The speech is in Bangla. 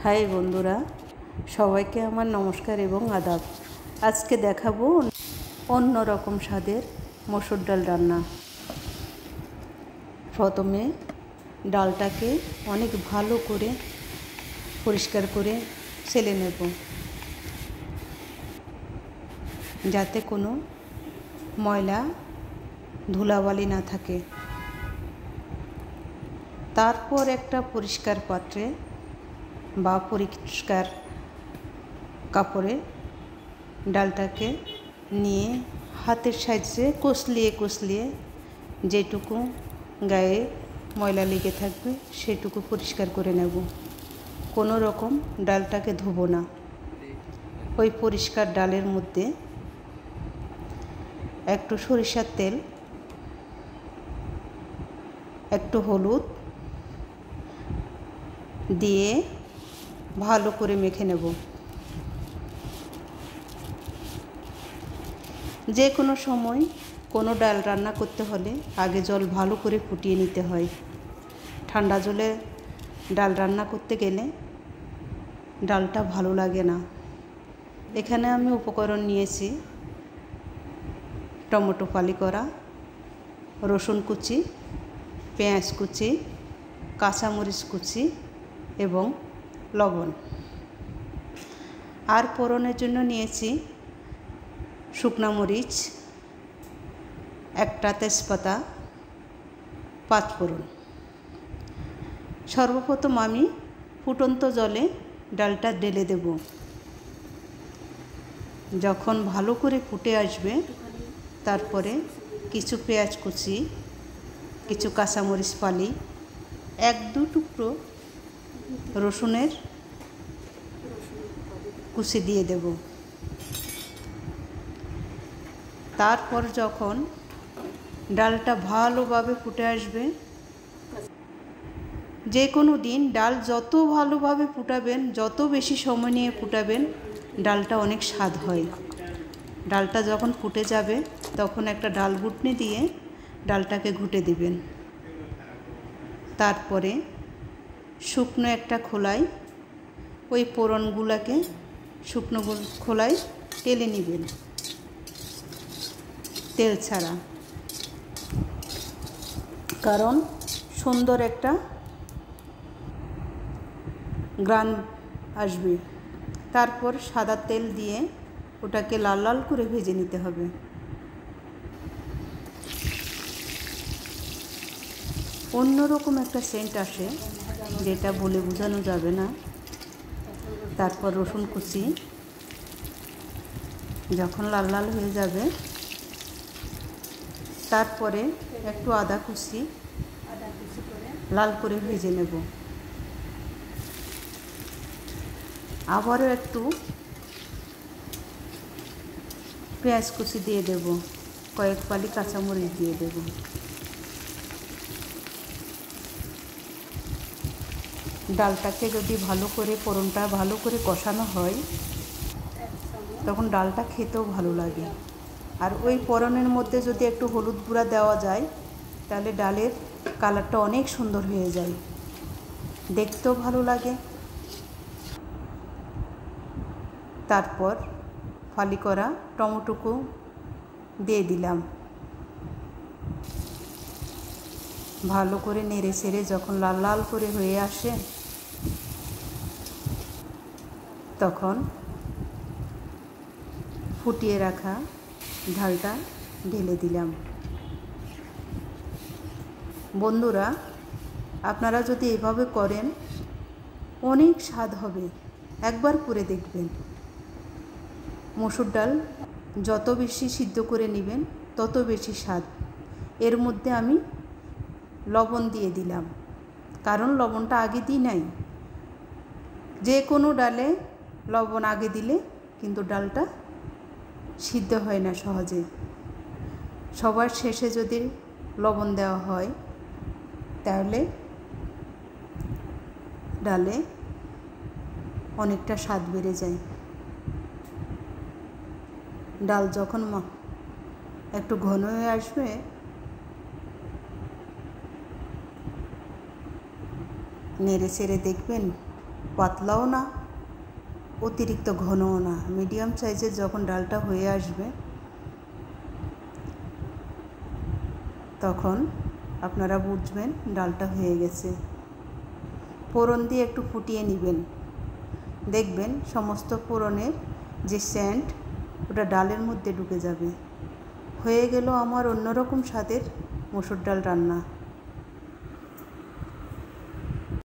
হাই বন্ধুরা, সবাইকে আমার নমস্কার এবং আদাব। আজকে দেখাবো অন্য রকম স্বাদের মসুর ডাল রান্না। প্রথমে ডালটাকে অনেক ভালো করে পরিষ্কার করে ছেলে নেব, যাতে কোনো ময়লা ধুলাবালি না থাকে। তারপর একটা পরিষ্কার পাত্রে বা পরিষ্কার কাপড়ে ডালটাকে নিয়ে হাতের সাহায্যে কষলিয়ে যেটুকু গায়ে ময়লা লেগে থাকবে সেটুকু পরিষ্কার করে নেব। কোনো রকম ডালটাকে ধোবো না। ওই পরিষ্কার ডালের মধ্যে একটু সরিষার তেল, একটু হলুদ দিয়ে ভালো করে মেখে নেব। যে কোনো সময় কোনো ডাল রান্না করতে হলে আগে জল ভালো করে ফুটিয়ে নিতে হয়। ঠান্ডা জলে ডাল রান্না করতে গেলে ডালটা ভালো লাগে না। এখানে আমি উপকরণ নিয়েছি টমেটো ফালি করা, রসুন কুচি, পেঁয়াজ কুচি, কাঁচামরিচ কুচি এবং লবণ। আর ফোড়নের জন্য নিয়েছি শুকনো মরিচ, একটা তেজপাতা, 5 ফোড়ন। সর্বপ্রথম আমি ফুটন্ত জলে ডালটা ঢেলে দেব। যখন ভালো করে ফুটে আসবে তারপরে কিছু পেঁয়াজ কুচি, কিছু কাঁচামরিচ ফালি, 1-2 টুকরো রসুনের কুচি দিয়ে দেব। তারপর যখন ডালটা ভালোভাবে ফুটে আসবে, যে কোনো দিন ডাল যত ভালোভাবে ফুটাবেন, যত বেশি সময় নিয়ে ফুটাবেন, ডালটা অনেক স্বাদ হয়। ডালটা যখন ফুটে যাবে তখন একটা ডাল ঘুটনি দিয়ে ডালটাকে ঘুটে দিবেন। তারপরে শুকনো একটা খোলায় ওই ফোড়নগুলোকে শুকনো খোলায় টেলে নেবেন, তেল ছাড়া, কারণ সুন্দর একটা গ্রান আসবে। তারপর সাদা তেল দিয়ে ওটাকে লাল লাল করে ভেজে নিতে হবে। অন্যরকম একটা সেন্ট আসে, যেটা বলে বোঝানো যাবে না। তারপর রসুন কুচি যখন লাল লাল হয়ে যাবে, তারপরে একটু আদা কুচি লাল করে ভেজে নেব। আবারও একটু পেঁয়াজ কুচি দিয়ে দেব, কয়েক ফালি কাঁচামরিচ দিয়ে দেব। ডালটাকে যদি ভালো করে ফোড়নটা ভালো করে কষানো হয় তখন ডালটা খেতেও ভালো লাগে। আর ওই ফোড়নের মধ্যে যদি একটু হলুদ গুঁড়া দেওয়া যায় তাহলে ডালের কালারটা অনেক সুন্দর হয়ে যায়, দেখতেও ভালো লাগে। তারপর ফালি করা টমেটোকে দিয়ে দিলাম। ভালো করে নেড়ে ছেড়ে যখন লাল লাল করে হয়ে আসে তখন ফুটিয়ে রাখা ডালটা ঢেলে দিলাম। বন্ধুরা, আপনারা যদি এভাবে করেন অনেক স্বাদ হবে, একবার করে দেখবেন। মসুর ডাল যত বেশি সিদ্ধ করে নেবেন তত বেশি স্বাদ। এর মধ্যে আমি লবণ দিয়ে দিলাম, কারণ লবণটা আগে দিই নাই। যে কোনো ডালে লবণ আগে দিলে কিন্তু ডালটা সিদ্ধ হয় না সহজে। সবার শেষে যদি লবণ দেওয়া হয় তাহলে ডালে অনেকটা স্বাদ বেড়ে যায়। ডাল যখন একটু ঘন হয়ে আসবে নেড়ে চেড়ে দেখবেন পাতলাও না, অতিরিক্ত ঘনও না, মিডিয়াম সাইজের যখন ডালটা হয়ে আসবে তখন আপনারা বুঝবেন ডালটা হয়ে গেছে। ফোড়ন দিয়ে একটু ফুটিয়ে নেবেন, দেখবেন সমস্ত ফোড়নের যে সেন্ট ওটা ডালের মধ্যে ঢুকে যাবে। হয়ে গেল আমার অন্যরকম স্বাদের মসুর ডাল রান্না।